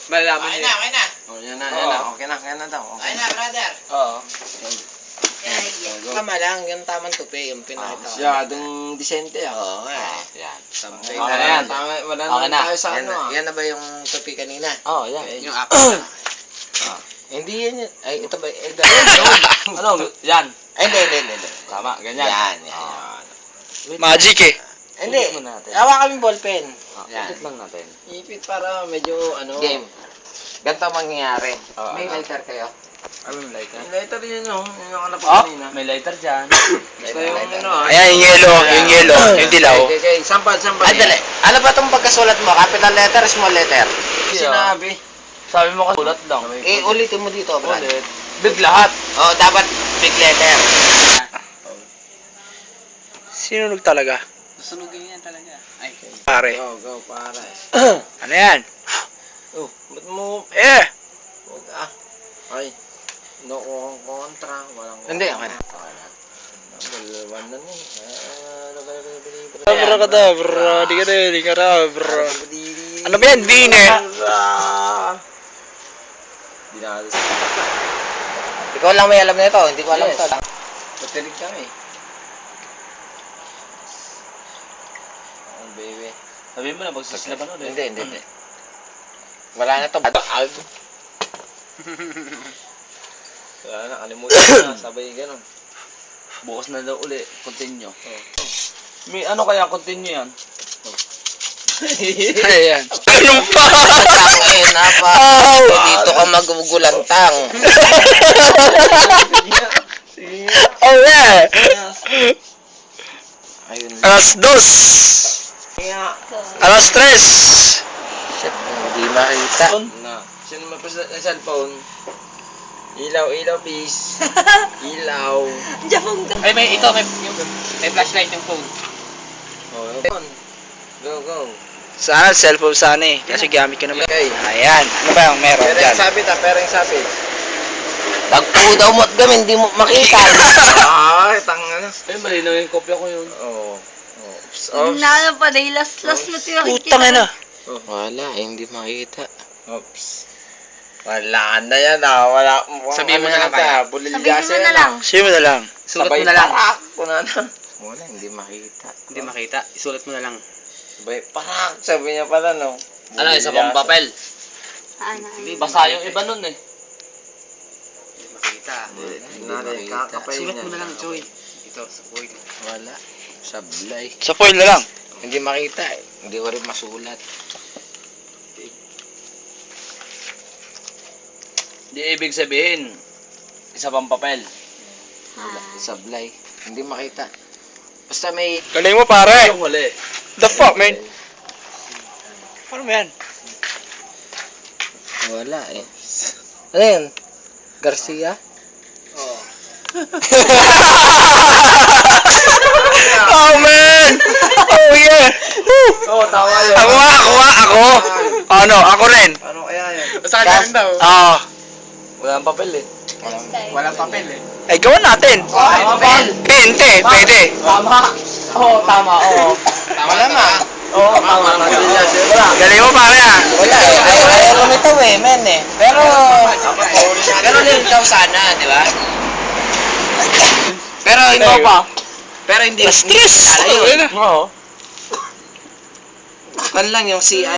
Malalaman Okay niya. na, okay na. Oh, yan na. Okay na daw. Okay na, brother. Oo. Tama lang, yung tamang tupi, yung pinakita ko. Masyadong disente ah. Oo nga eh. Yan. Something Okay na na yan. Wala Okay na. na tayo sa Yan, ano ah. yan na ba yung tupi kanina? Oo, yan. Okay. Yung apat. Hindi yan yan. Ay, ito ba? Ano? Yan. Ay, hindi. Tama, ganyan. Yan. Magic eh. Hindi. Ipit mo natin. Hawa kami ballpen. Yan. Ipit lang natin. Ipit para medyo ano. Game. Ganito mangyayari. Oo, May ano? lighter kayo? Ano yung lighter? Yung lighter yun no. Yung hanap ko Oh? kanina. May lighter dyan. Basta yung ano ah. Ayan, yung yellow, yung dilaw. Okay. Sampad. Ay, dali. Ano ba itong pagkasulat mo? Capital letter, small letter? Sinabi. Sabi mo kasi ulat lang. Ulitin mo dito, Brad. Ulit. Big lahat. Oh, dapat big letter. Sinunog talaga. Sunugin yan talaga. Ay. Pare. Go, para. Ano yan? Oh, ba't mo... Eh! Huwag ah. Ay. No kontra. Walang Hindi, okay na. Dalawan na ni. Abracadabra, di ka na, bro. Ano ba yan? Bine? Dinalo. Ikaw lang may alam nito, hindi ko alam Yes. ito. Patilig kami. Oh, baby. Sabi mo na, magsisilaban ulit. Hindi. Wala na to. Wala na, kalimutan na. Sabay ganun. Bukas na daw uli. Continue. May ano kaya continue yan? Ayan. Ano pa? Tangin na pa. Dito ka magugulantang. Oh yeah! Ayun. Alas 2! Alas 3! Shit, hindi makita. Na. Sino mapasa ng cellphone? Ilaw, please. Ilaw. Ay, may flashlight yung phone. Oh, go. Sana cellphone sana eh. Kasi gamit ko naman. Okay. Ayan. Ano ba yung meron Pero dyan? yung sabit ah, pero yung sabit. Tagpo daw mo't gamin, hindi mo makita. Ay, tanga na. Ay, malinaw yung kopya ko yun. Oo. Hindi na pa, dahil last mo ito yung Putang ina. Wala, hindi makita. Oops. Wala na yan ah. Wala. Sabihin mo na lang kaya. Sabihin mo na lang. Sige mo na lang. Isulat mo na lang. Parak ko na na. Wala, hindi makita. Hindi makita. Isulat mo na lang. Sabay parak. Sabi niya pala no. Ano, isa pang papel. Ano, Hindi, basa yung iba nun eh. Hindi makita. Nanay, kakapay Sulat niya. mo na lang, Joy. Ito, sa boy. Wala. Sablay. Sa foil na lang. Hindi makita eh. Hindi ko rin masulat. Hindi ibig sabihin, isa pang papel. Sablay. Hindi makita. Basta may... Galing mo pare. Yung huli. The fuck man? Paano mo yan? Wala eh. Ano yun? Garcia? Oh man! Oh yeah! Oo, tawa yun. Ako! Ano? Ako rin. Ano kaya yan? Sa akin rin daw. Ah. Walang papel eh. Walang papel eh. Ay, gawin natin. Papel! Hindi, pwede. Tama! Oo, tama, oo. Wala ma. Oo, tama. Galing mo pare ah. Wala eh. Ayaw ko nito eh, men eh. Pero... Ganun din ikaw sana, di ba? Pero hindi pa. Pero hindi. Stress! Ayun. Oo. Kan lang yung CI